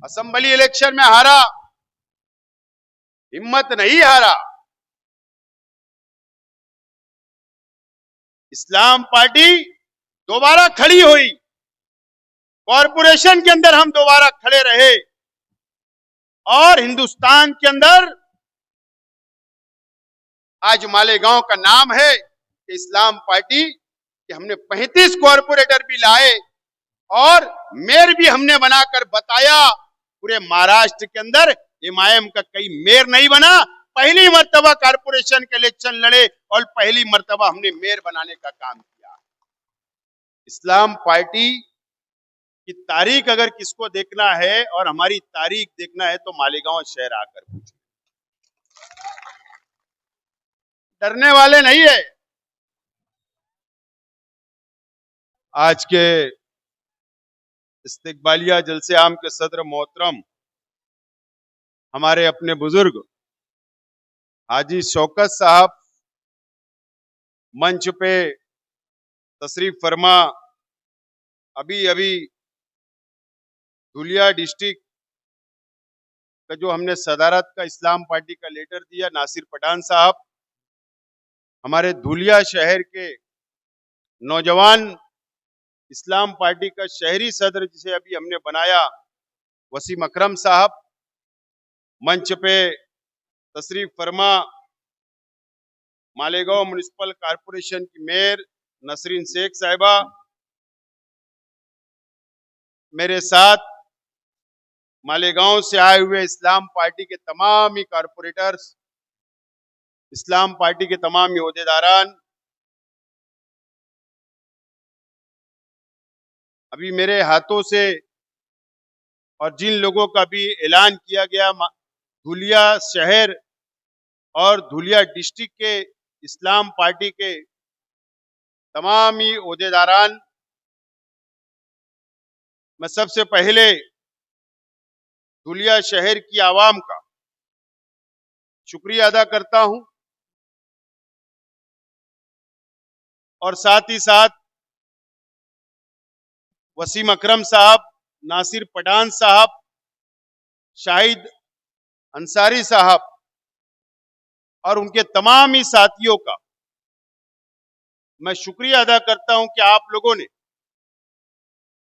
Assembly election में हारा, हिम्मत नहीं हारा। इस्लाम पार्टी दोबारा खड़ी हुई, कॉरपोरेशन के अंदर हम दोबारा खड़े रहे और हिंदुस्तान के अंदर आज मालेगांव का नाम है कि इस्लाम पार्टी कि हमने 35 कॉरपोरेटर भी लाए और मेयर भी हमने बनाकर बताया। पूरे महाराष्ट्र के अंदर एमआईएम का कई मेयर नहीं बना। पहली मर्तबा कॉरपोरेशन के इलेक्शन लड़े और पहली मर्तबा हमने मेयर बनाने का काम किया। इस्लाम पार्टी की तारीख अगर किसको देखना है और हमारी तारीख देखना है तो मालेगांव शहर आकर पूछे। डरने वाले नहीं है। आज के इस्तिकबालिया जलसे आम के सदर मोहतरम हमारे अपने बुजुर्ग हाजी शौकत साहब मंच पे तशरीफ फरमा। अभी अभी धुलिया डिस्ट्रिक्ट का जो हमने सदारत का इस्लाम पार्टी का लेटर दिया, नासिर पठान साहब, हमारे धुलिया शहर के नौजवान इस्लाम पार्टी का शहरी सदर जिसे अभी हमने बनाया, वसीम अकरम साहब, मंच पे तशरीफ फरमा। मालेगांव म्युनिसिपल कॉरपोरेशन की मेयर नसरीन शेख साहिबा, मेरे साथ मालेगांव से आए हुए इस्लाम पार्टी के तमाम ही कॉरपोरेटर्स, इस्लाम पार्टी के तमाम ही ओहदेदारान। अभी मेरे हाथों से और जिन लोगों का भी ऐलान किया गया, धुलिया शहर और धुलिया डिस्ट्रिक्ट के इस्लाम पार्टी के तमाम ही ओहदेदारान, मैं सबसे पहले धुलिया शहर की आवाम का शुक्रिया अदा करता हूं और साथ ही साथ वसीम अकरम साहब, नासिर पठान साहब, शाहिद अंसारी साहब और उनके तमाम ही साथियों का मैं शुक्रिया अदा करता हूं कि आप लोगों ने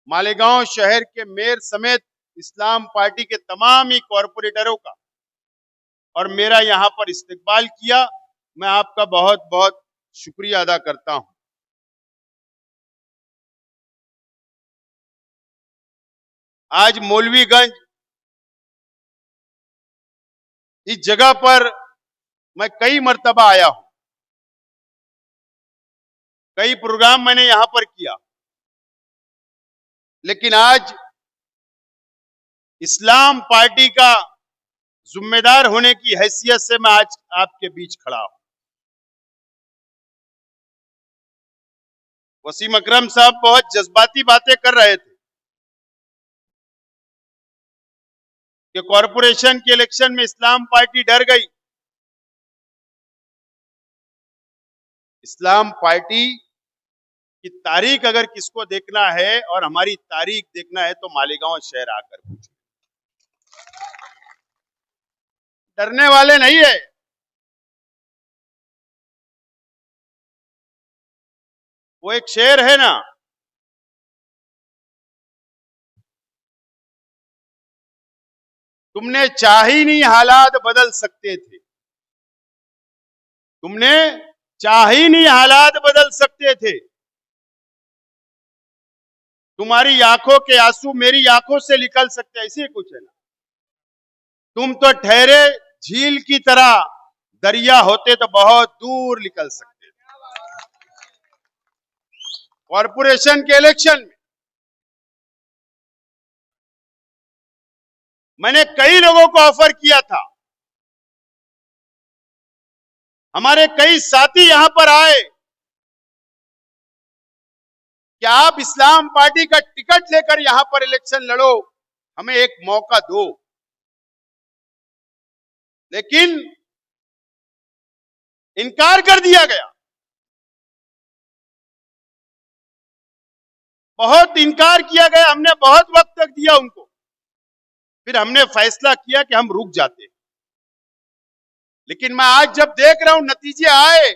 मालेगांव शहर के मेयर समेत इस्लाम पार्टी के तमाम ही कॉरपोरेटरों का और मेरा यहां पर इस्तकबाल किया। मैं आपका बहुत बहुत शुक्रिया अदा करता हूं। आज मौलवीगंज इस जगह पर मैं कई मर्तबा आया हूं, कई प्रोग्राम मैंने यहां पर किया, लेकिन आज इस्लाम पार्टी का जिम्मेदार होने की हैसियत से मैं आज आपके बीच खड़ा हूं। वसीम अकरम साहब बहुत जज्बाती बातें कर रहे थे कि कॉरपोरेशन के इलेक्शन में इस्लाम पार्टी डर गई। इस्लाम पार्टी की तारीख अगर किसको देखना है और हमारी तारीख देखना है तो मालेगांव शहर आकर पूछे। डरने वाले नहीं है। वो एक शेर है ना, तुमने चाही नहीं हालात बदल सकते थे, तुमने चाही नहीं हालात बदल सकते थे, तुम्हारी आंखों के आंसू मेरी आंखों से निकल सकते, ऐसे कुछ है ना। तुम तो ठहरे झील की तरह, दरिया होते तो बहुत दूर निकल सकते थे। कॉरपोरेशन के इलेक्शन में मैंने कई लोगों को ऑफर किया था, हमारे कई साथी यहां पर आए कि आप इस्लाम पार्टी का टिकट लेकर यहां पर इलेक्शन लड़ो, हमें एक मौका दो। लेकिन इनकार कर दिया गया, बहुत इनकार किया गया। हमने बहुत वक्त तक दिया उनको, फिर हमने फैसला किया कि हम रुक जाते हैं। लेकिन मैं आज जब देख रहा हूं नतीजे आए,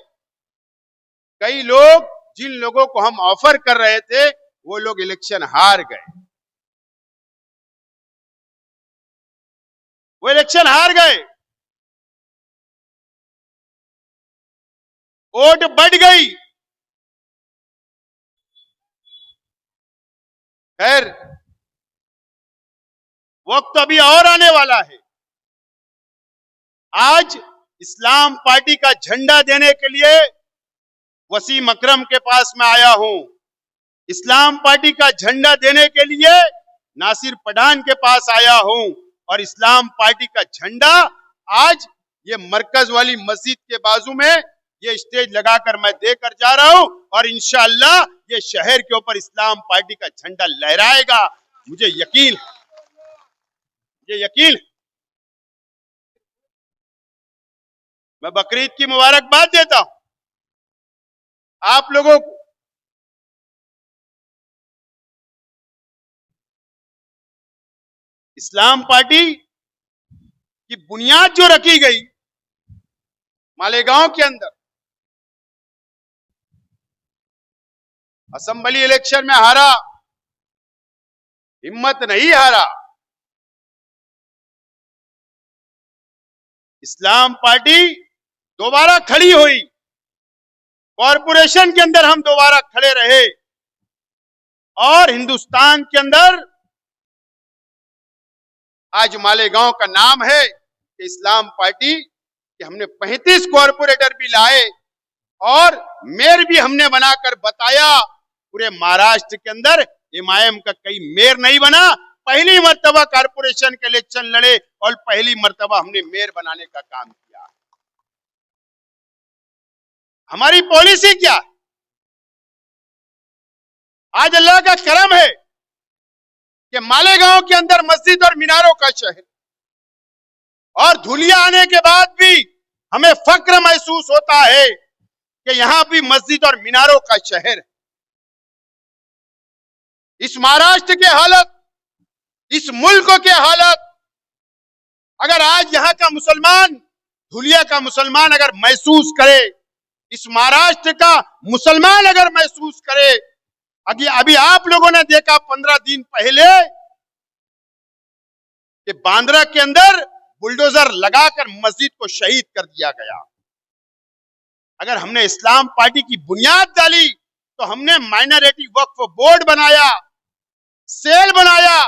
कई लोग, जिन लोगों को हम ऑफर कर रहे थे, वो लोग इलेक्शन हार गए। वो इलेक्शन हार गए, वोट बढ़ गई। खैर, वक्त अभी और आने वाला है। आज इस्लाम पार्टी का झंडा देने के लिए वसीम अकरम के पास मैं आया हूं। इस्लाम पार्टी का झंडा देने के लिए नासिर पठान के पास आया हूं। और इस्लाम पार्टी का झंडा आज ये मरकज वाली मस्जिद के बाजू में ये स्टेज लगाकर मैं देकर जा रहा हूं, और इंशाअल्लाह ये शहर के ऊपर इस्लाम पार्टी का झंडा लहराएगा। मुझे यकीन मैं बकरीद की मुबारकबाद देता हूं आप लोगों को। इस्लाम पार्टी की बुनियाद जो रखी गई मालेगांव के अंदर, असेंबली इलेक्शन में हारा, हिम्मत नहीं हारा। इस्लाम पार्टी दोबारा खड़ी हुई, कॉरपोरेशन के अंदर हम दोबारा खड़े रहे, और हिंदुस्तान के अंदर आज मालेगांव का नाम है कि इस्लाम पार्टी कि हमने 35 कॉरपोरेटर भी लाए, और मेयर भी हमने बनाकर बताया। पूरे महाराष्ट्र के अंदर एमआईएम का कई मेयर नहीं बना। पहली मर्तबा कॉरपोरेशन के इलेक्शन लड़े और पहली मर्तबा हमने मेयर बनाने का काम किया। हमारी पॉलिसी क्या है? आज अल्लाह का करम है कि मालेगांव के अंदर मस्जिद और मीनारों का शहर, और धुलिया आने के बाद भी हमें फक्र महसूस होता है कि यहां भी मस्जिद और मीनारों का शहर है। इस महाराष्ट्र के हालत, इस मुल्क के हालत, अगर आज यहां का मुसलमान, धुलिया का मुसलमान अगर महसूस करे, इस महाराष्ट्र का मुसलमान अगर महसूस करे, अभी आप लोगों ने देखा 15 दिन पहले कि बांद्रा के अंदर बुलडोजर लगाकर मस्जिद को शहीद कर दिया गया। अगर हमने इस्लाम पार्टी की बुनियाद डाली तो हमने माइनॉरिटी वक्फ बोर्ड बनाया, सेल बनाया,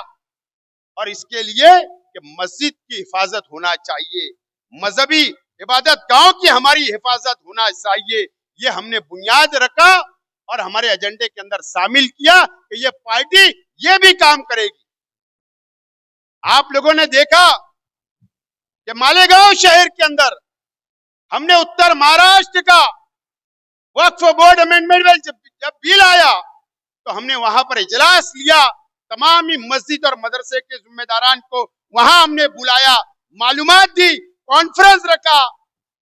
और इसके लिए कि मस्जिद की हिफाजत होना चाहिए, मजहबी इबादत गांव की हमारी हिफाजत होना चाहिए। ये हमने बुनियाद रखा और हमारे एजेंडे के अंदर शामिल किया कि ये पार्टी ये भी काम करेगी। आप लोगों ने देखा कि मालेगांव शहर के अंदर हमने उत्तर महाराष्ट्र का वक्फ बोर्ड अमेंडमेंट बिल जब बिल आया तो हमने वहां पर इजलास लिया, तमाम ही मस्जिद और मदरसे के जिम्मेदारान को वहां हमने बुलाया, मालूमात दी, कॉन्फ्रेंस रखा,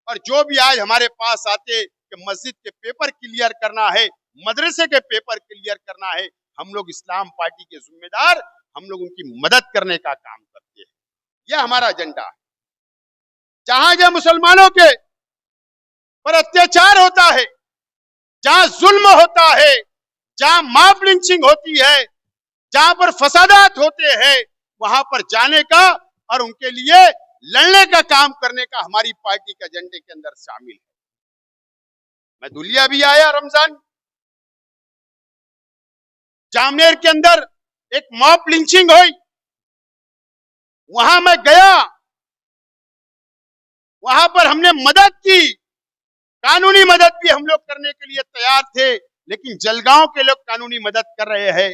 और जो भी आज हमारे पास आते कि मस्जिद के पेपर क्लियर करना है, मदरसे के पेपर क्लियर करना है, हम लोग इस्लाम पार्टी के जिम्मेदार, हम लोग उनकी मदद करने का काम करते हैं। यह हमारा एजेंडा है। जहां जहां मुसलमानों के पर अत्याचार होता है, जहां जुल्म होता है, जहां मॉब लिंचिंग होती है, जहां पर फसादात होते हैं, वहां पर जाने का और उनके लिए लड़ने का काम करने का हमारी पार्टी के एजेंडे के अंदर शामिल है। मैं धुलिया भी आया रमजान, जामनेर के अंदर एक मॉब लिंचिंग हुई, वहां मैं गया, वहां पर हमने मदद की, कानूनी मदद भी हम लोग करने के लिए तैयार थे, लेकिन जलगांव के लोग कानूनी मदद कर रहे हैं।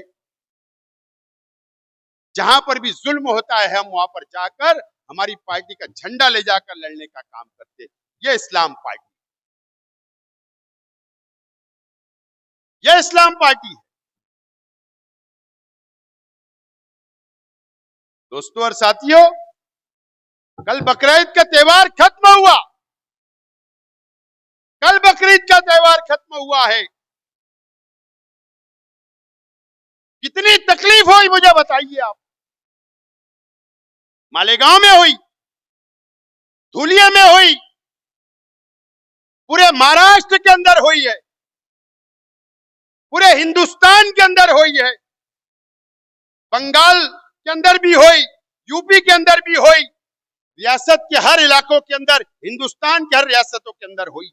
जहां पर भी जुल्म होता है हम वहां पर जाकर हमारी पार्टी का झंडा ले जाकर लड़ने का काम करते हैं। ये इस्लाम पार्टी, ये इस्लाम पार्टी है। दोस्तों और साथियों, कल बकरीद का त्योहार खत्म हुआ, कल बकरीद का त्योहार खत्म हुआ है। कितनी तकलीफ हुई मुझे बताइए आप। मालेगांव में हुई, धुलिया में हुई, पूरे महाराष्ट्र के अंदर हुई है, पूरे हिंदुस्तान के अंदर हुई है, बंगाल के अंदर भी हुई, यूपी के अंदर भी हुई, रियासत के हर इलाकों के अंदर, हिंदुस्तान के हर रियासतों के अंदर हुई।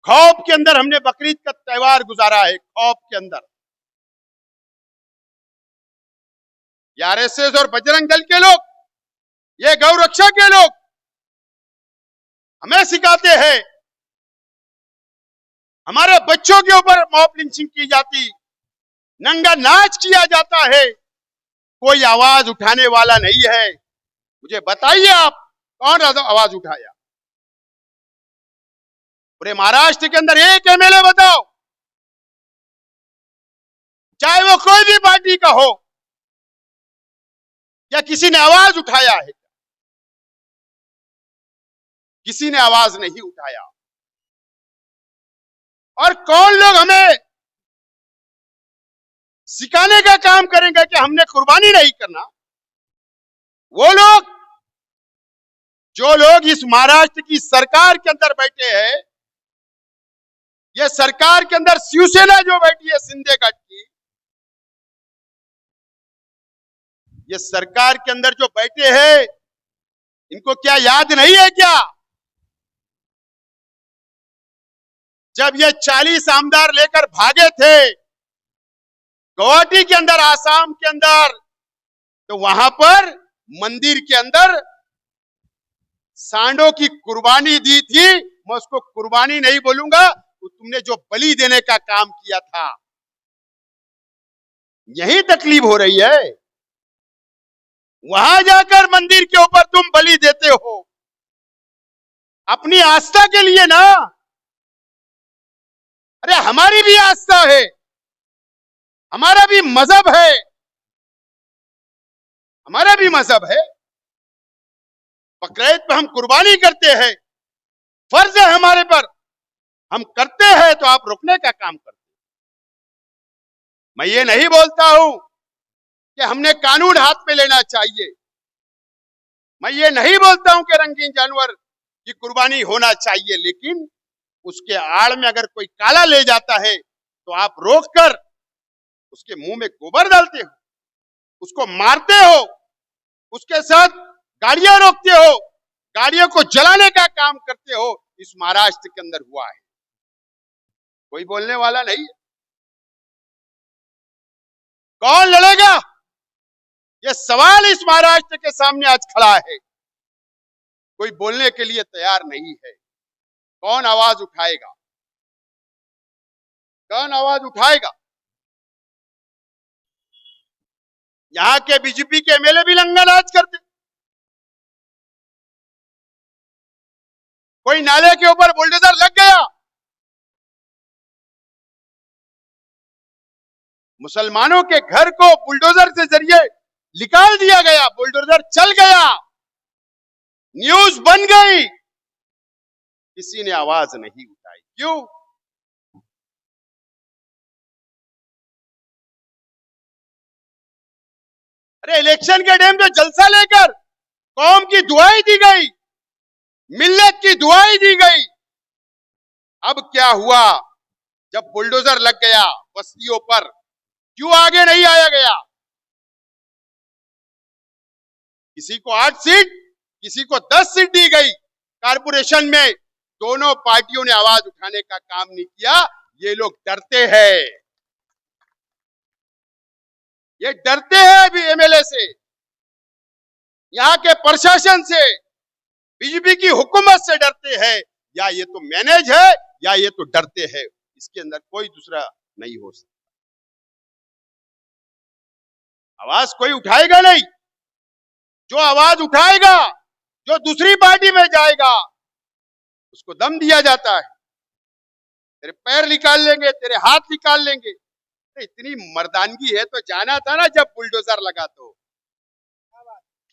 खौफ के अंदर हमने बकरीद का त्योहार गुजारा है, खौफ के अंदर। ये आरएसएस और बजरंग दल के लोग, ये गौ रक्षा के लोग हमें सिखाते हैं, हमारे बच्चों के ऊपर मॉब लिंचिंग की जाती, नंगा नाच किया जाता है, कोई आवाज उठाने वाला नहीं है। मुझे बताइए आप कौन आवाज उठाया? पूरे महाराष्ट्र के अंदर एक एमएलए बताओ, चाहे वो कोई भी पार्टी का हो, या किसी ने आवाज उठाया है? किसी ने आवाज नहीं उठाया। और कौन लोग हमें सिखाने का काम करेंगे कि हमने कुर्बानी नहीं करना? वो लोग, जो लोग इस महाराष्ट्र की सरकार के अंदर बैठे हैं, ये सरकार के अंदर शिवसेना जो बैठी है शिंदे गट की, ये सरकार के अंदर जो बैठे हैं, इनको क्या याद नहीं है क्या? जब ये 40 आमदार लेकर भागे थे गुवाहाटी के अंदर, आसाम के अंदर, तो वहां पर मंदिर के अंदर सांडों की कुर्बानी दी थी। मैं उसको कुर्बानी नहीं बोलूंगा, तो तुमने जो बलि देने का काम किया था, यही तकलीफ हो रही है। वहां जाकर मंदिर के ऊपर तुम बलि देते हो अपनी आस्था के लिए ना। अरे हमारी भी आस्था है, हमारा भी मजहब है, हमारा भी मजहब है। बकरीद पे हम कुर्बानी करते हैं, फर्ज है हमारे पर, हम करते हैं तो आप रोकने का काम करते हैं। मैं ये नहीं बोलता हूं कि हमने कानून हाथ में लेना चाहिए, मैं ये नहीं बोलता हूं कि रंगीन जानवर की कुर्बानी होना चाहिए, लेकिन उसके आड़ में अगर कोई काला ले जाता है तो आप रोककर उसके मुंह में गोबर डालते हो, उसको मारते हो, उसके साथ गाड़ियां रोकते हो, गाड़ियों को जलाने का काम करते हो। इस महाराष्ट्र के अंदर हुआ है, कोई बोलने वाला नहीं है। कौन लड़ेगा? यह सवाल इस महाराष्ट्र के सामने आज खड़ा है। कोई बोलने के लिए तैयार नहीं है। कौन आवाज उठाएगा? कौन आवाज उठाएगा? यहां के बीजेपी के एमएलए भी नंगा नाच करते। कोई नाले के ऊपर बुलडोजर लग गया, मुसलमानों के घर को बुलडोजर के जरिए निकाल दिया गया, बुलडोजर चल गया, न्यूज बन गई, किसी ने आवाज नहीं उठाई। क्यों? अरे इलेक्शन के टाइम पे जलसा लेकर कौम की दुआई दी गई, मिल्लत की दुआई दी गई। अब क्या हुआ? जब बुलडोजर लग गया बस्तियों पर, क्यों आगे नहीं आया गया? किसी को 8 सीट, किसी को 10 सीट दी गई कारपोरेशन में। दोनों पार्टियों ने आवाज उठाने का काम नहीं किया। ये लोग डरते हैं, ये डरते हैं अभी एमएलए से, यहां के प्रशासन से, बीजेपी की हुकूमत से डरते हैं। या ये तो मैनेज है या ये तो डरते हैं, इसके अंदर कोई दूसरा नहीं हो सकता। आवाज कोई उठाएगा नहीं। जो आवाज उठाएगा, जो दूसरी पार्टी में जाएगा, उसको दम दिया जाता है। तेरे पैर निकाल लेंगे, तेरे हाथ निकाल लेंगे। इतनी मर्दानगी है तो जाना था ना जब बुलडोजर लगा। तो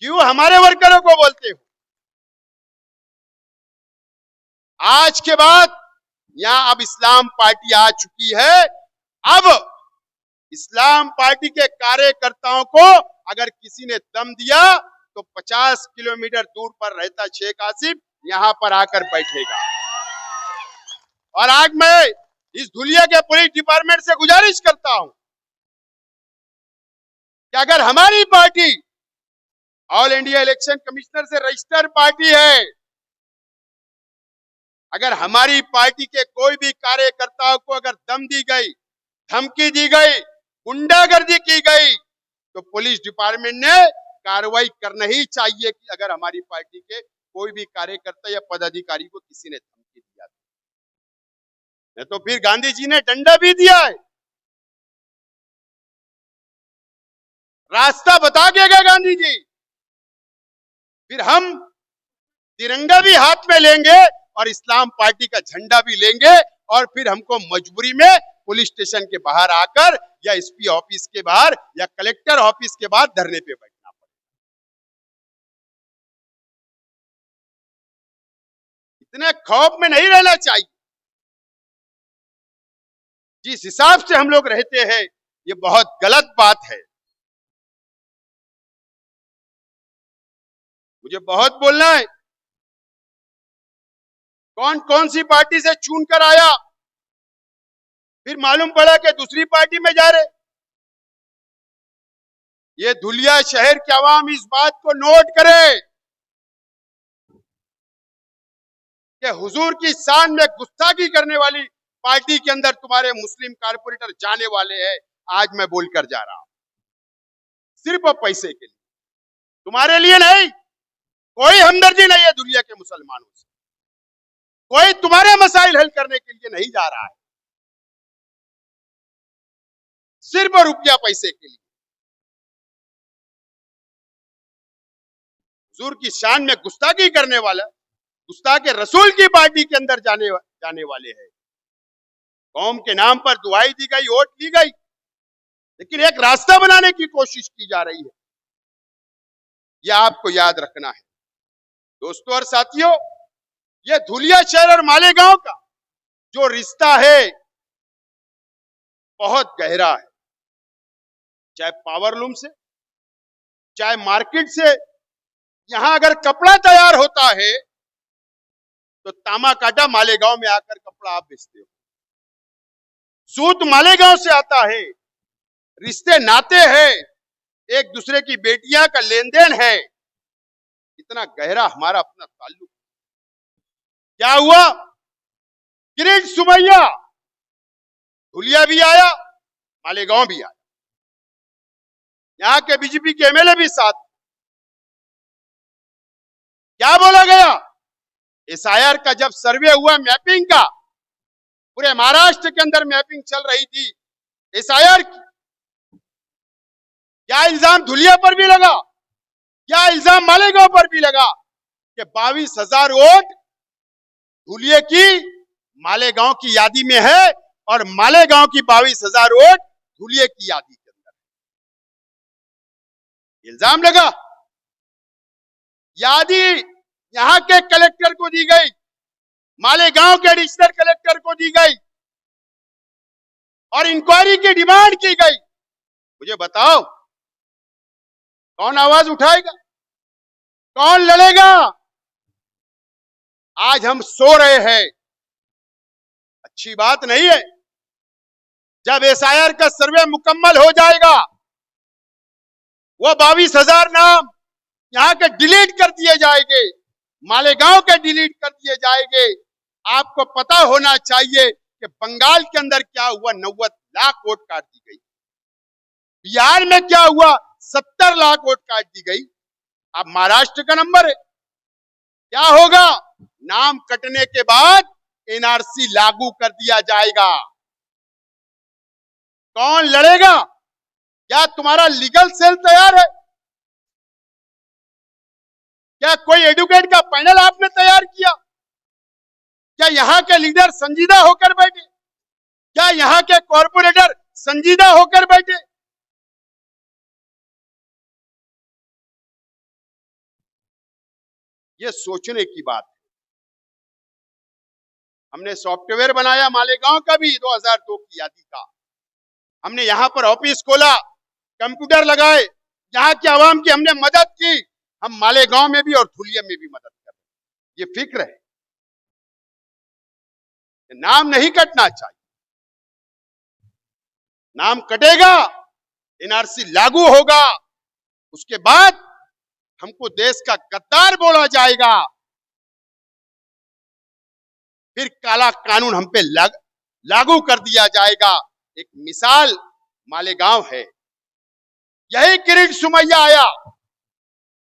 क्यों हमारे वर्करों को बोलते हो? आज के बाद यहां अब इस्लाम पार्टी आ चुकी है। अब इस्लाम पार्टी के कार्यकर्ताओं को अगर किसी ने दम दिया तो 50 किलोमीटर दूर पर रहता शेख आसिफ यहां पर आकर बैठेगा। और आज मैं इस धुलिया के पुलिस डिपार्टमेंट से गुजारिश करता हूं कि अगर हमारी party all India election commissioner से रजिस्टर्ड पार्टी है, अगर हमारी पार्टी के कोई भी कार्यकर्ताओं को अगर दम दी गई, धमकी दी गई, गुंडागर्दी की गई, तो पुलिस डिपार्टमेंट ने कार्रवाई करना ही चाहिए कि अगर हमारी पार्टी के कोई भी कार्यकर्ता या पदाधिकारी को किसी ने धमकी दिया तो फिर गांधी जी ने डंडा भी दिया है, रास्ता बता के गए गांधी जी। फिर हम तिरंगा भी हाथ में लेंगे और इस्लाम पार्टी का झंडा भी लेंगे और फिर हमको मजबूरी में पुलिस स्टेशन के बाहर आकर या एसपी ऑफिस के बाहर या कलेक्टर ऑफिस के बाहर धरने पे बैठना पड़ेगा। इतने खौफ में नहीं रहना चाहिए। जिस हिसाब से हम लोग रहते हैं ये बहुत गलत बात है। मुझे बहुत बोलना है, कौन कौन सी पार्टी से चुन कर आया, फिर मालूम पड़ा कि दूसरी पार्टी में जा रहे। ये धुलिया शहर के आवाम इस बात को नोट करे कि हुजूर की शान में गुस्ताखी करने वाली पार्टी के अंदर तुम्हारे मुस्लिम कारपोरेटर जाने वाले हैं। आज मैं बोलकर जा रहा हूं, सिर्फ पैसे के लिए, तुम्हारे लिए नहीं। कोई हमदर्दी नहीं है दुनिया के मुसलमानों से, कोई तुम्हारे मसाइल हल करने के लिए नहीं जा रहा है, सिर्फ रुपया पैसे के लिए। हुजूर की शान में गुस्ताखी करने वाला, गुस्ताखे रसूल की पार्टी के अंदर जाने वाले हैं। कौम के नाम पर दुआई दी गई, वोट ली गई, लेकिन एक रास्ता बनाने की कोशिश की जा रही है। यह आपको याद रखना है दोस्तों और साथियों। यह धुलिया शहर और मालेगांव का जो रिश्ता है बहुत गहरा है, चाहे पावरलूम से, चाहे मार्केट से। यहां अगर कपड़ा तैयार होता है तो तामा काटा मालेगांव में आकर कपड़ा आप बेचते हो, सूत मालेगांव से आता है, रिश्ते नाते हैं, एक दूसरे की बेटियां का लेन देन है, इतना गहरा हमारा अपना ताल्लुक। क्या हुआ, किरीट सुमैया धुलिया भी आया, मालेगांव भी आया, यहां के बीजेपी के एमएलए भी साथ। क्या बोला गया, एसआईआर का जब सर्वे हुआ मैपिंग का, पूरे महाराष्ट्र के अंदर मैपिंग चल रही थी एसआईआर की, क्या इल्जाम धुलिया पर भी लगा, क्या इल्जाम मालेगांव पर भी लगा कि 22,000 वोट धुलिया की मालेगांव की यादी में है और मालेगांव की 22,000 वोट धुलिया की यादी के अंदर। इल्जाम लगा, यादी यहां के कलेक्टर को दी गई, मालेगांव के एडिशनल कलेक्टर को दी गई और इंक्वायरी की डिमांड की गई। मुझे बताओ कौन आवाज उठाएगा, कौन लड़ेगा? आज हम सो रहे हैं, अच्छी बात नहीं है। जब एसआईआर का सर्वे मुकम्मल हो जाएगा, वो 22,000 नाम यहां के डिलीट कर दिए जाएंगे, मालेगांव के डिलीट कर दिए जाएंगे। आपको पता होना चाहिए कि बंगाल के अंदर क्या हुआ, 90 लाख वोट काट दी गई। बिहार में क्या हुआ, 70 लाख वोट काट दी गई। अब महाराष्ट्र का नंबर है, क्या होगा? नाम कटने के बाद एनआरसी लागू कर दिया जाएगा। कौन लड़ेगा? क्या तुम्हारा लीगल सेल तैयार है? क्या कोई एडवोकेट का पैनल आपने तैयार किया? क्या यहां के लीडर संजीदा होकर बैठे? क्या यहां के कॉर्पोरेटर संजीदा होकर बैठे? ये सोचने की बात है। हमने सॉफ्टवेयर बनाया मालेगांव का भी 2002 की यादी का, हमने यहां पर ऑफिस खोला, कंप्यूटर लगाए, यहाँ की आवाम की हमने मदद की। हम मालेगांव में भी और धुलिया में भी मदद कर रहे हैं। ये फिक्र है, नाम नहीं कटना चाहिए। नाम कटेगा, एनआरसी लागू होगा, उसके बाद हमको देश का गद्दार बोला जाएगा, फिर काला कानून हम पे लागू कर दिया जाएगा। एक मिसाल मालेगांव है। यही किरीट सुमैया आया,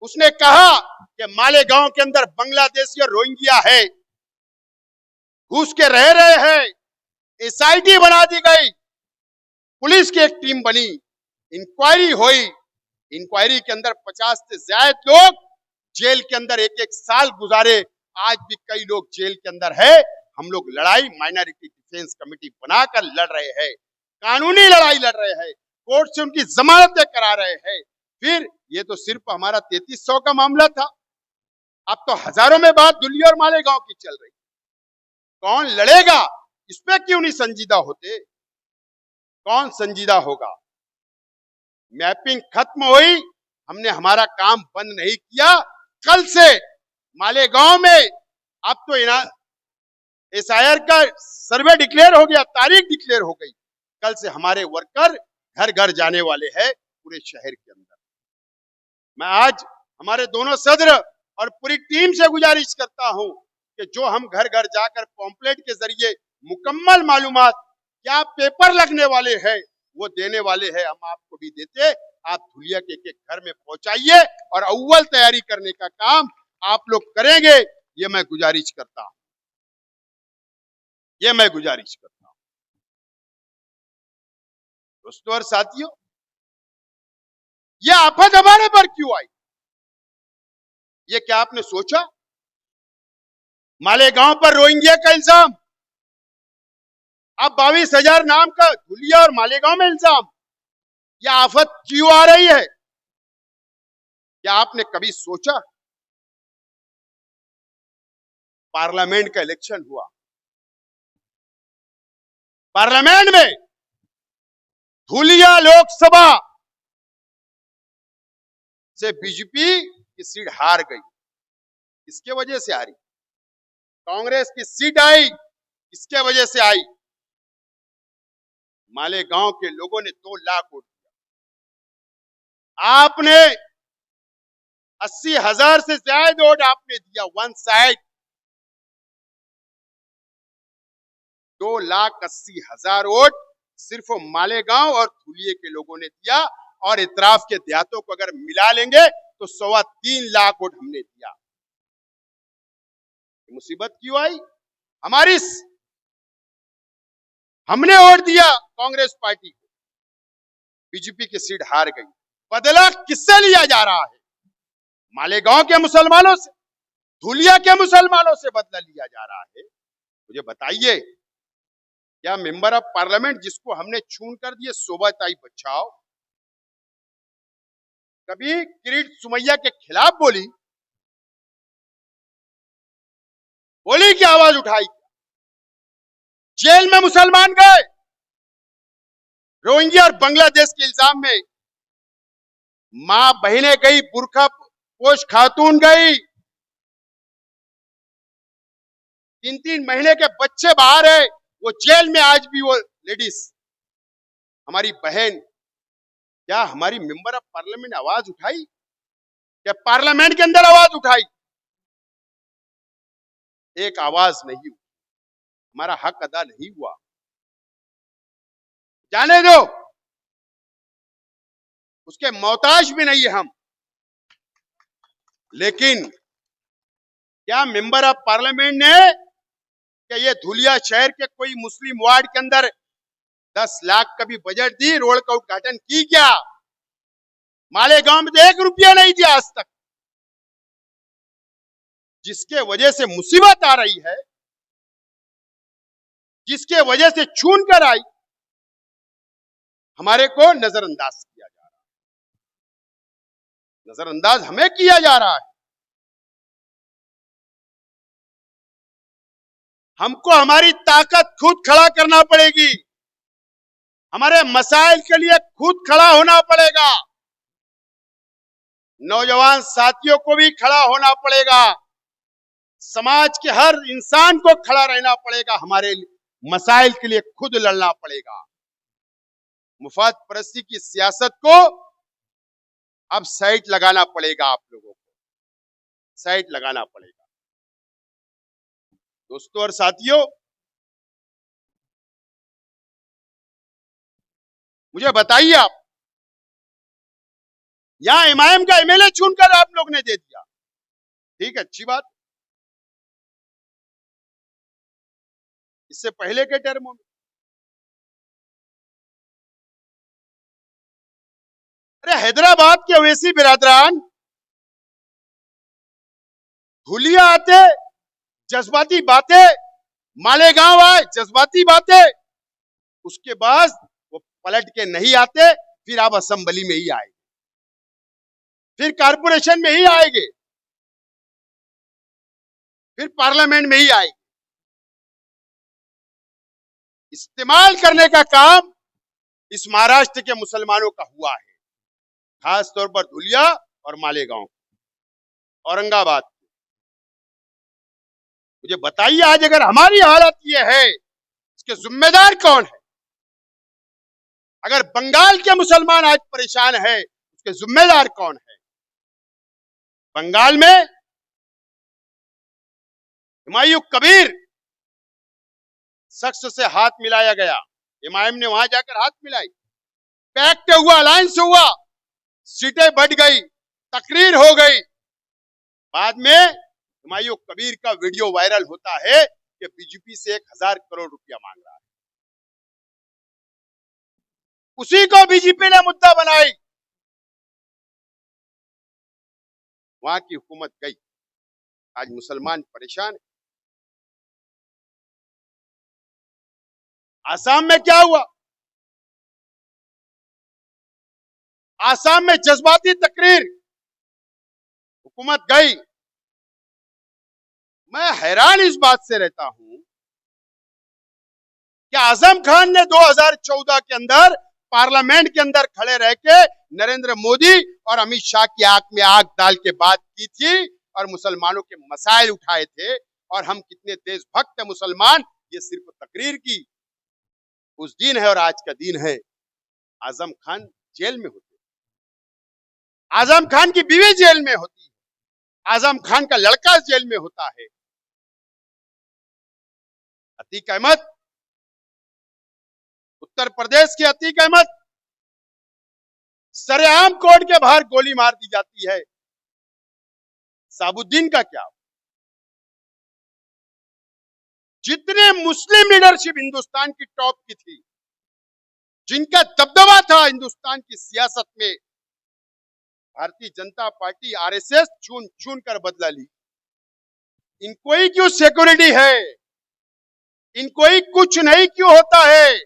उसने कहा कि मालेगांव के अंदर बांग्लादेशी और रोहिंग्या है, घुस के रह रहे हैं। एसआईटी बना दी गई, पुलिस की एक टीम बनी, इंक्वायरी हुई। इंक्वायरी के अंदर 50 से ज्यादा लोग जेल के अंदर एक एक साल गुजारे। आज भी कई लोग जेल के अंदर है। हम लोग लड़ाई माइनॉरिटी डिफेंस कमेटी बनाकर लड़ रहे हैं, कानूनी लड़ाई लड़ रहे हैं, कोर्ट से उनकी जमानतें करा रहे हैं। फिर ये तो सिर्फ हमारा 3300 का मामला था, अब तो हजारों में बात धुलिया और मालेगांव की चल रही। कौन लड़ेगा? इस पे क्यों नहीं संजीदा होते? कौन संजीदा होगा? मैपिंग खत्म हुई, हमने हमारा काम बंद नहीं किया। कल से मालेगांव में अब तो एसआईआर का सर्वे डिक्लेयर हो गया, तारीख डिक्लेयर हो गई। कल से हमारे वर्कर घर घर जाने वाले हैं पूरे शहर के अंदर। मैं आज हमारे दोनों सदर और पूरी टीम से गुजारिश करता हूं कि जो हम घर घर जाकर पॉम्पलेट के जरिए मुकम्मल मालूमात क्या पेपर लगने वाले हैं वो देने वाले हैं, हम आपको भी देते। आप धुलिया के एक घर में पहुंचाइए और अव्वल तैयारी करने का काम आप लोग करेंगे, ये मैं गुजारिश करता हूं, ये मैं गुजारिश करता हूं। दोस्तों और साथियों, ये आफत हमारे पर क्यों आई? ये क्या आपने सोचा? मालेगांव पर रोहिंग्या का इल्जाम, अब 22,000 नाम का धुलिया और मालेगांव में इल्जाम। यह आफत क्यों आ रही है? क्या आपने कभी सोचा? पार्लियामेंट का इलेक्शन हुआ, पार्लियामेंट में धुलिया लोकसभा से बीजेपी की सीट हार गई। किसके वजह से हारी? कांग्रेस की सीट आई, किसके वजह से आई? मालेगांव के लोगों ने 2 लाख वोट दिया। आपने 80,000 से ज्यादा वोट आपने दिया, वन साइड। 2,80,000 वोट सिर्फ मालेगांव और धुलिया के लोगों ने दिया, और इतराफ के देहातों को अगर मिला लेंगे तो 3.25 लाख वोट हमने दिया। मुसीबत क्यों आई? हमने वोट दिया कांग्रेस पार्टी को, बीजेपी की सीट हार गई। बदला किससे लिया जा रहा है? मालेगांव के मुसलमानों से, धुलिया के मुसलमानों से बदला लिया जा रहा है। मुझे बताइए, क्या मेंबर ऑफ पार्लियामेंट जिसको हमने छून कर दिए, शोभाताई बचाओ, कभी किरीट सुमैया के खिलाफ बोली की आवाज उठाई? जेल में मुसलमान गए, रोहिंग्या और बांग्लादेश के इल्जाम में मां बहनें गई, बुरखा पोश खातून गई, 3-3 महीने के बच्चे बाहर है, वो जेल में। आज भी वो लेडीज हमारी बहन, क्या हमारी मेंबर ऑफ पार्लियामेंट आवाज उठाई? क्या पार्लियामेंट के अंदर आवाज उठाई? एक आवाज नहीं हुई, हमारा हक अदा नहीं हुआ। जाने दो, उसके मोहताज भी नहीं है हम। लेकिन क्या मेंबर ऑफ पार्लियामेंट ने, क्या ये धुलिया शहर के कोई मुस्लिम वार्ड के अंदर 10 लाख का भी बजट दी, रोड का उद्घाटन की? क्या मालेगांव में 1 रुपया नहीं दिया आज तक? जिसके वजह से मुसीबत आ रही है, जिसके वजह से छून कर आई, हमारे को नजरअंदाज किया जा रहा है। नजरअंदाज हमें किया जा रहा है। हमको हमारी ताकत खुद खड़ा करना पड़ेगी। हमारे मसाइल के लिए खुद खड़ा होना पड़ेगा। नौजवान साथियों को भी खड़ा होना पड़ेगा। समाज के हर इंसान को खड़ा रहना पड़ेगा। हमारे मसाइल के लिए खुद लड़ना पड़ेगा। मुफाद परस्ती की सियासत को अब साइड लगाना पड़ेगा। आप लोगों को साइड लगाना पड़ेगा। दोस्तों और साथियों, मुझे बताइए, आप यहां एमआईएम का एमएलए चुनकर आप लोग ने दे दिया, ठीक है, अच्छी बात। इससे पहले के टर्मों में अरे हैदराबाद के ओवैसी बिरादरान धुलिया आते, जज्बाती बातें, मालेगांव आए, जज्बाती बातें, उसके बाद वो पलट के नहीं आते, फिर आप असेंबली में ही आएंगे, फिर कारपोरेशन में ही आएंगे, फिर पार्लियामेंट में ही आएंगे। इस्तेमाल करने का काम इस महाराष्ट्र के मुसलमानों का हुआ है, खास तौर पर धुलिया और मालेगांव, औरंगाबाद। मुझे बताइए, आज अगर हमारी हालत ये है, इसके जिम्मेदार कौन है? अगर बंगाल के मुसलमान आज परेशान है, उसके जिम्मेदार कौन है? बंगाल में हुमायूं कबीर शख्स से हाथ मिलाया गया, एमआईएम ने वहां जाकर हाथ मिलाई, पैक्ट हुआ, अलायंस हुआ, सीटें बढ़ गई, तकरीर हो गई। बाद में हुमायूं कबीर का वीडियो वायरल होता है कि बीजेपी से 1000 करोड़ रुपया मांग रहा है। उसी को बीजेपी ने मुद्दा बनाई, वहां की हुकूमत गई। आज मुसलमान परेशान है। आसाम में क्या हुआ? आसाम में जज्बाती तकरीर, हुकूमत गई। मैं हैरान इस बात से रहता हूं कि आजम खान ने 2014 के अंदर पार्लियामेंट के अंदर खड़े रह के नरेंद्र मोदी और अमित शाह की आंख में आंख डाल के बात की थी और मुसलमानों के मसाइल उठाए थे, और हम कितने देशभक्त मुसलमान, ये सिर्फ तकरीर की उस दिन है और आज का दिन है। आजम खान जेल में होते, आजम खान की बीवी जेल में होती है, आजम खान का लड़का जेल में होता है। अतीक अहमद, उत्तर प्रदेश के अतीक अहमद, सरेआम कोर्ट के बाहर गोली मार दी जाती है। साबुद्दीन का क्या? जितने मुस्लिम लीडरशिप हिंदुस्तान की टॉप की थी, जिनका दबदबा था हिंदुस्तान की सियासत में, भारतीय जनता पार्टी आरएसएस चुन चुन कर बदला ली। इनको ही क्यों सिक्योरिटी है? इनको ही कुछ नहीं क्यों होता है?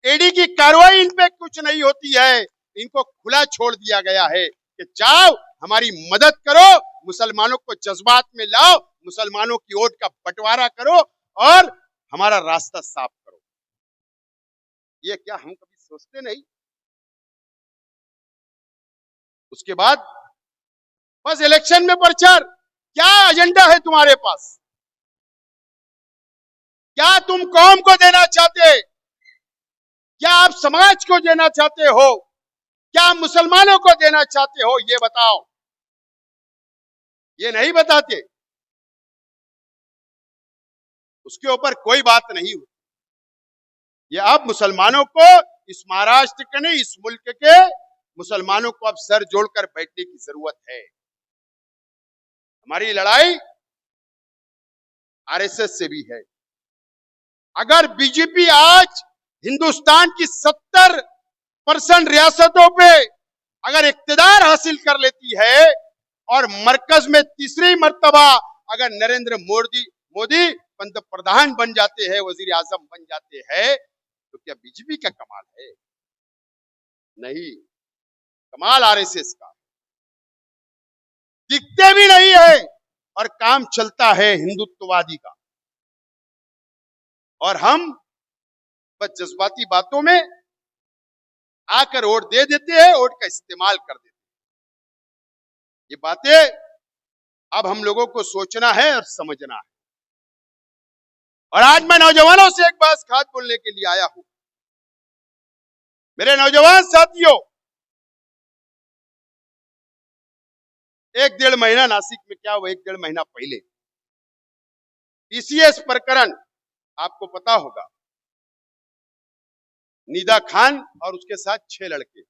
ईडी की कार्रवाई इन पे कुछ नहीं होती है। इनको खुला छोड़ दिया गया है कि जाओ हमारी मदद करो, मुसलमानों को जज्बात में लाओ, मुसलमानों की वोट का बंटवारा करो और हमारा रास्ता साफ करो। ये क्या हम कभी सोचते नहीं? उसके बाद बस इलेक्शन में प्रचार। क्या एजेंडा है तुम्हारे पास? क्या तुम कौम को देना चाहते? क्या आप समाज को देना चाहते हो? क्या आप मुसलमानों को देना चाहते हो? ये बताओ। ये नहीं बताते, उसके ऊपर कोई बात नहीं हुई। ये अब मुसलमानों को, इस महाराष्ट्र के नहीं, इस मुल्क के मुसलमानों को अब सर जोड़कर बैठने की जरूरत है। हमारी लड़ाई आरएसएस से भी है। अगर बीजेपी आज हिंदुस्तान की 70% रियासतों पे अगर इक्तिदार हासिल कर लेती है और मरकज में तीसरी मर्तबा अगर नरेंद्र मोदी पंतप्रधान बन जाते हैं, वजीर आजम बन जाते हैं, तो क्या बीजेपी का कमाल है? नहीं, कमाल आरएसएस का। दिखते भी नहीं है और काम चलता है हिंदुत्ववादी का, और हम बस जज्बाती बातों में आकर वोट दे देते हैं, वोट का इस्तेमाल कर देते हैं। ये बातें अब हम लोगों को सोचना है और समझना है। और आज मैं नौजवानों से एक बात खास बोलने के लिए आया हूं। मेरे नौजवान साथियों, 1-1.5 महीना नासिक में क्या हुआ, 1-1.5 महीना पहले टीसीएस प्रकरण आपको पता होगा। निदा खान और उसके साथ 6 लड़के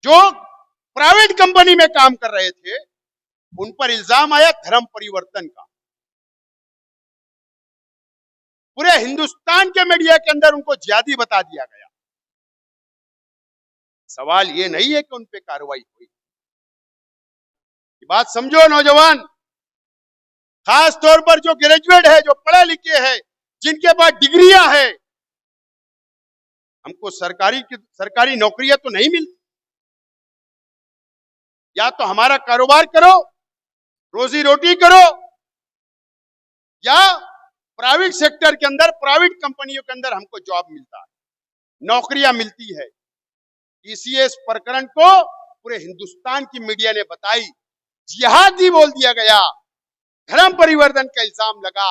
जो प्राइवेट कंपनी में काम कर रहे थे, उन पर इल्जाम आया धर्म परिवर्तन का। पूरे हिंदुस्तान के मीडिया के अंदर उनको जिहादी बता दिया गया। सवाल ये नहीं है कि उन पे कार्रवाई हुई। ये बात समझो नौजवान, खास तौर पर जो ग्रेजुएट है, जो पढ़े लिखे हैं, जिनके पास डिग्रियां हैं, हमको सरकारी नौकरियां तो नहीं मिलती। या तो हमारा कारोबार करो, रोजी रोटी करो, या प्राइवेट सेक्टर के अंदर, प्राइवेट कंपनियों के अंदर हमको जॉब मिलता है, नौकरियां मिलती है। टीसीएस प्रकरण को पूरे हिंदुस्तान की मीडिया ने बताई, जिहादी बोल दिया गया, धर्म परिवर्तन का इल्जाम लगा।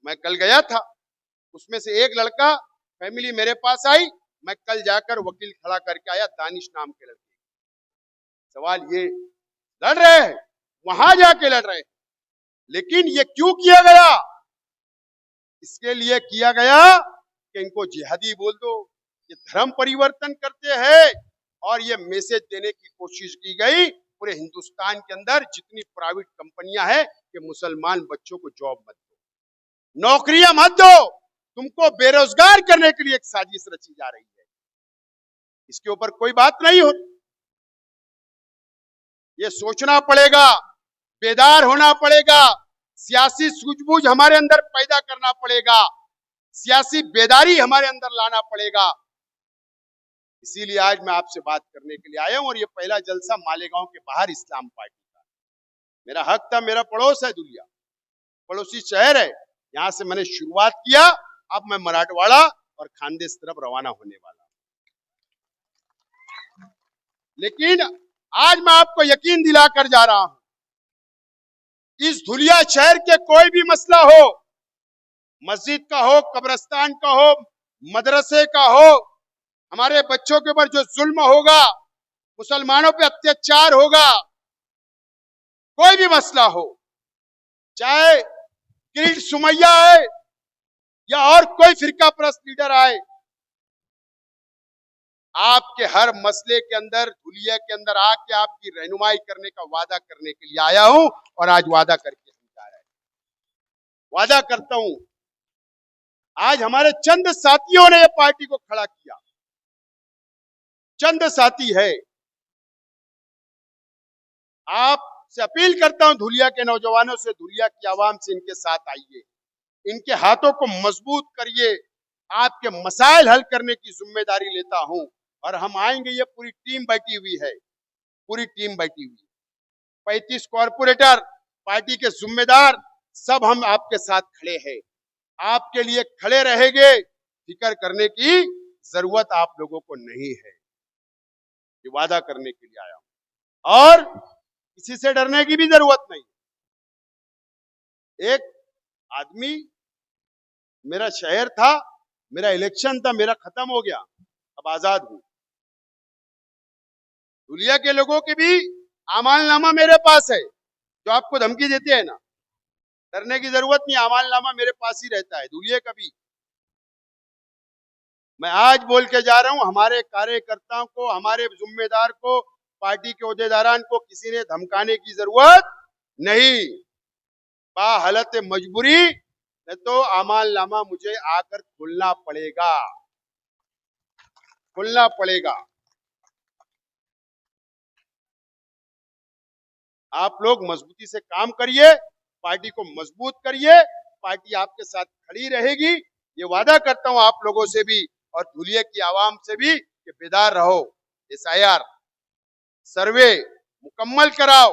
मैं कल गया था, उसमें से एक लड़का फैमिली मेरे पास आई, मैं कल जाकर वकील खड़ा करके आया, दानिश नाम के लड़के। सवाल ये, लड़ रहे हैं, वहां जाके लड़ रहे हैं, लेकिन ये क्यों किया गया? इसके लिए किया गया कि इनको जिहादी बोल दो, ये धर्म परिवर्तन करते हैं, और ये मैसेज देने की कोशिश की गई पूरे हिंदुस्तान के अंदर जितनी प्राइवेट कंपनियां हैं कि मुसलमान बच्चों को जॉब मत दो, नौकरियां मत दो, तुमको बेरोजगार करने के लिए एक साजिश रची जा रही है। इसके ऊपर कोई बात नहीं होती। ये सोचना पड़ेगा, बेदार होना पड़ेगा, सियासी सूझबूझ हमारे अंदर पैदा करना पड़ेगा, सियासी बेदारी हमारे अंदर लाना पड़ेगा। इसीलिए आज मैं आपसे बात करने के लिए आया हूं। और ये पहला जलसा मालेगांव के बाहर इस्लाम पार्टी का, मेरा हक था, मेरा पड़ोस है दुलिया, पड़ोसी शहर है, यहां से मैंने शुरुआत किया। अब मैं मराठवाड़ा और खानदेश तरफ रवाना होने वाला हूं। लेकिन आज मैं आपको यकीन दिलाकर जा रहा हूं, इस धुलिया शहर के कोई भी मसला हो, मस्जिद का हो, कब्रिस्तान का हो, मदरसे का हो, हमारे बच्चों के ऊपर जो जुल्म होगा, मुसलमानों पे अत्याचार होगा, कोई भी मसला हो, चाहे किरीट सुमैया आए या और कोई फिरका परस्त लीडर आए, आपके हर मसले के अंदर, धुलिया के अंदर आके आपकी रहनुमाई करने का वादा करने के लिए आया हूं। और आज वादा करके हम जा रहे हैं। वादा करता हूं, आज हमारे चंद साथियों ने ये पार्टी को खड़ा किया, चंद साथी है। आपसे अपील करता हूं, धुलिया के नौजवानों से, धुलिया की आवाम से, इनके साथ आइए, इनके हाथों को मजबूत करिए। आपके मसाइल हल करने की जिम्मेदारी लेता हूं, और हम आएंगे। ये पूरी टीम बैठी हुई है, पूरी टीम बैठी हुई है, 35 कॉर्पोरेटर, पार्टी के जिम्मेदार, सब हम आपके साथ खड़े हैं, आपके लिए खड़े रहेंगे। फिक्र करने की जरूरत आप लोगों को नहीं है। ये वादा करने के लिए आया हूं, और किसी से डरने की भी जरूरत नहीं। एक आदमी, मेरा शहर था, मेरा इलेक्शन था, मेरा खत्म हो गया, अब आजाद हूं। धुलिया के लोगों के भी आमालनामा मेरे पास है, जो आपको धमकी देते हैं ना, डरने की जरूरत नहीं, आमालनामा मेरे पास ही रहता है, धुलिया का भी। मैं आज बोल के जा रहा हूं, हमारे कार्यकर्ताओं को, हमारे जिम्मेदार को, पार्टी के ओहदेदारान को किसी ने धमकाने की जरूरत नहीं। हालत मजबूरी नहीं तो आमालनामा मुझे आकर खोलना पड़ेगा, खोलना पड़ेगा। आप लोग मजबूती से काम करिए, पार्टी को मजबूत करिए, पार्टी आपके साथ खड़ी रहेगी। ये वादा करता हूं आप लोगों से भी और धुलिया की आवाम से भी कि बेदार रहो। एसआईआर सर्वे मुकम्मल कराओ,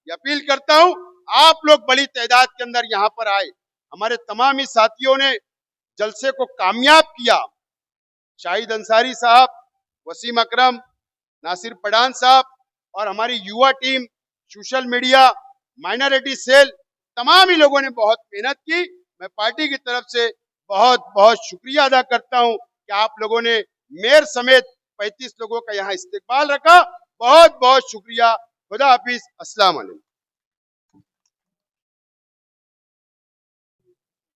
ये अपील करता हूं। आप लोग बड़ी तादाद के अंदर यहां पर आए, हमारे तमाम ही साथियों ने जलसे को कामयाब किया। शाहिद अंसारी साहब, वसीम अकरम, नासिर पठान साहब और हमारी युवा team, social media, minority cell, तमाम ही लोगों ने बहुत मेहनत की। मैं पार्टी की तरफ से बहुत बहुत शुक्रिया अदा करता हूं कि आप लोगों ने मेयर समेत 35 लोगों का यहाँ इस्तेकबाल रखा। बहुत बहुत शुक्रिया। खुदा हाफिज। अस्सलाम वालेकुम।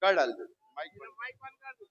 कर डाल दो माइक बंद।